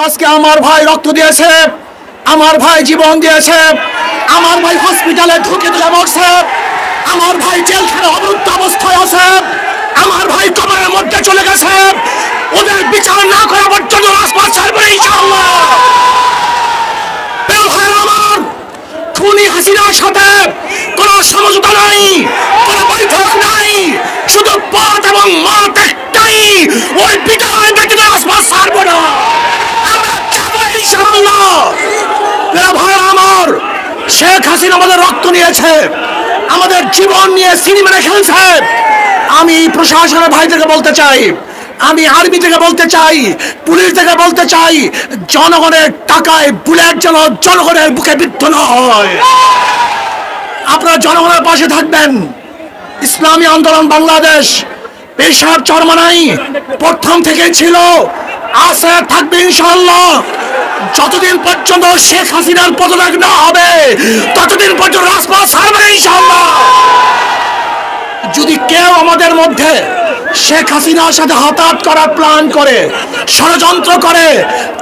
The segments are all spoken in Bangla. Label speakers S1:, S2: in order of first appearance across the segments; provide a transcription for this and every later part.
S1: আজকে আমার ভাই রক্ত দিয়েছে, আমার ভাই জীবন দিয়েছে, আমার ভাই হসপিটালে ঢুকে দিলে মরছে, আমার ভাই জেলখানায় অবরুদ্ধ অবস্থায় আছে, আমার ভাই কবরের মধ্যে চলে গেছে। ওদের বিচার না করা পর্যন্ত রাজপথ ছাড়বে না ইনশাআল্লাহ। আমার খুনি হাসিনার সাথে কোনো সমঝোতা নাই, কোনো বৈঠক নাই, শুধু পথ এবং মত একটাই, ওই বিচার ব্যতীত রাজপথ ছাড়বো না। আমার শেখ হাসিনা আমাদের রক্ত নিয়েছে, আমাদের জীবন নিয়ে সিনেমা খেলছে। আমি প্রশাসনের ভাই থেকে বলতে চাই, আমি আর্মি থেকে বলতে চাই, পুলিশ থেকে বলতে চাই, জনগণের টাকায় বুলেট যেন জনগণের বুকে বিদ্ধ না হয়। আপনারা জনগণের পাশে থাকবেন। ইসলামী আন্দোলন বাংলাদেশ পেশার চরমানাই প্রথম থেকে ছিল, আছে, থাকবে ইনশাআল্লাহ। যতদিন পর্যন্ত শেখ হাসিনার পদত্যাগ না হবে ততদিন পর্যন্ত রাজপথ ছাড়বে ইনশাআল্লাহ। যদি কেউ আমাদের মধ্যে শেখ হাসিনার সাথে হাতাহাত করার প্ল্যান করে, ষড়যন্ত্র করে,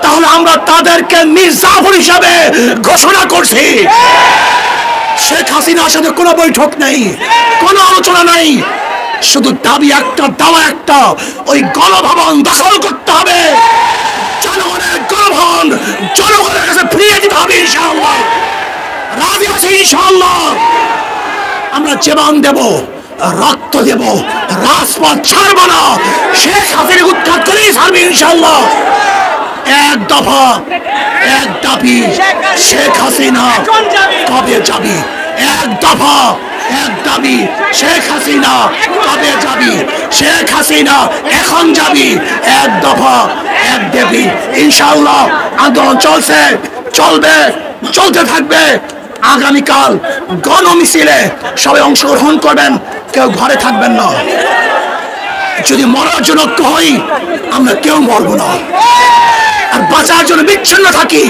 S1: তাহলে আমরা তাদেরকে মীর জাফর হিসাবে ঘোষণা করছি। শেখ হাসিনার সাথে কোনো বৈঠক নেই, কোনো আলোচনা নেই, শুধু দাবি একটা, দাওয়া একটা, ওই গণভবন দখল করতে হবে। জনগণের গণভবন জনগণের কাছে ফিরিয়ে দিতে হবে ইনশাআল্লাহ। রাজি আছি ইনশাআল্লাহ। আমরা জীবন দেব, রক্ত দেব, রাজপথ ছাড়ব না। শেখ হাসিনা উৎখাত করেই ছাড়বে ইনশাআল্লাহ। এক দফা, এক দাবি, শেখ হাসিনা কবে যাবি? এক দফা, এক দাবি, শেখ হাসিনা কবে যাবি? শেখ হাসিনা এখন যাবি। এক দফা, এক দাবি, ইনশাআল্লাহ। আন্দোলন চলছে, চলবে, চলতে থাকবে। আগামীকাল গণমিছিলে সবাই অংশগ্রহণ করবেন, কেউ ঘরে থাকবেন না। যদি মরার জন্য ঐক্য হই, আমরা কেউ মরবো না। আর বাঁচার জন্য বিচ্ছিন্ন থাকি,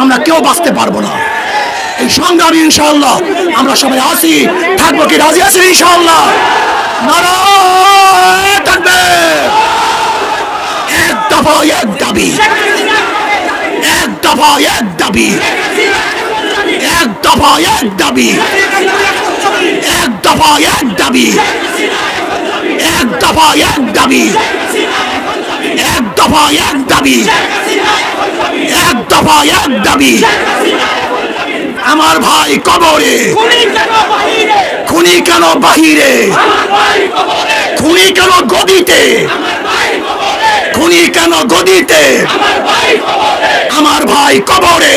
S1: আমরা কেউ বাঁচতে পারবো না। এই সংগ্রামী ইনশাআল্লাহ আমরা সবাই আছি, থাকবো। কি রাজি আছি ইনশাআল্লাহ? নারায়ে তাকবীর। এক দফা, এক দাবি, এক দফা, এক দাবি, এক দফা, এক দাবি, এক দফা, এক দাবি, এক দফা, এক দাবি, এক দফা, এক দাবি, এক দফা, এক দাবি। আমার ভাই কবরে, খুনি কেন বাহিরে? খুনি কেন গদিতে? খুনি কেন গদিতে? আমার ভাই কবরে,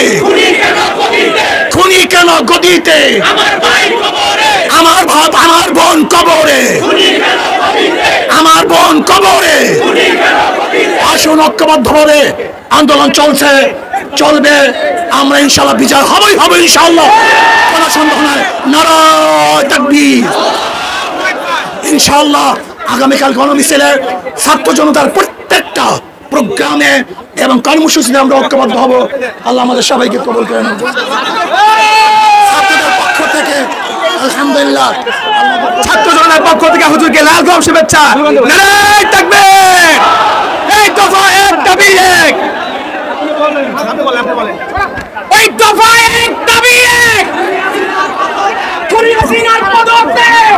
S1: খুনি কেন গদিতে? আমার ভাব, আমার বোন কবরে, আমার বোন কবরে। আসুন ঐক্যবদ্ধভাবে আন্দোলন চলছে, চলবে। আমরা ইনশাআল্লাহ বিচার হবেই হবে ইনশাআল্লাহ, কোনো সন্দেহ নাই। নারায়ে তাকবীর। ইনশাআল্লাহ আগামীকাল গণমিছিলে ছাত্র জনতার প্রত্যেকটা প্রোগ্রামে এবং কর্মসূচিতে আমরা ঐক্যবদ্ধ হব। আল্লাহ আমাদের সবাইকে কবুল করেন। ছাত্রদের পক্ষ থেকে আলহামদুলিল্লাহ, ছাত্র জনতার পক্ষ থেকে হুজুরকে লাল গোলাপ শুভেচ্ছা। নারায়ে তাকবীর। এই দফা, এক দাবি, এক, ওই দফা, এক দাবি, এক। খুনি হাসিনার পদত্যাগ।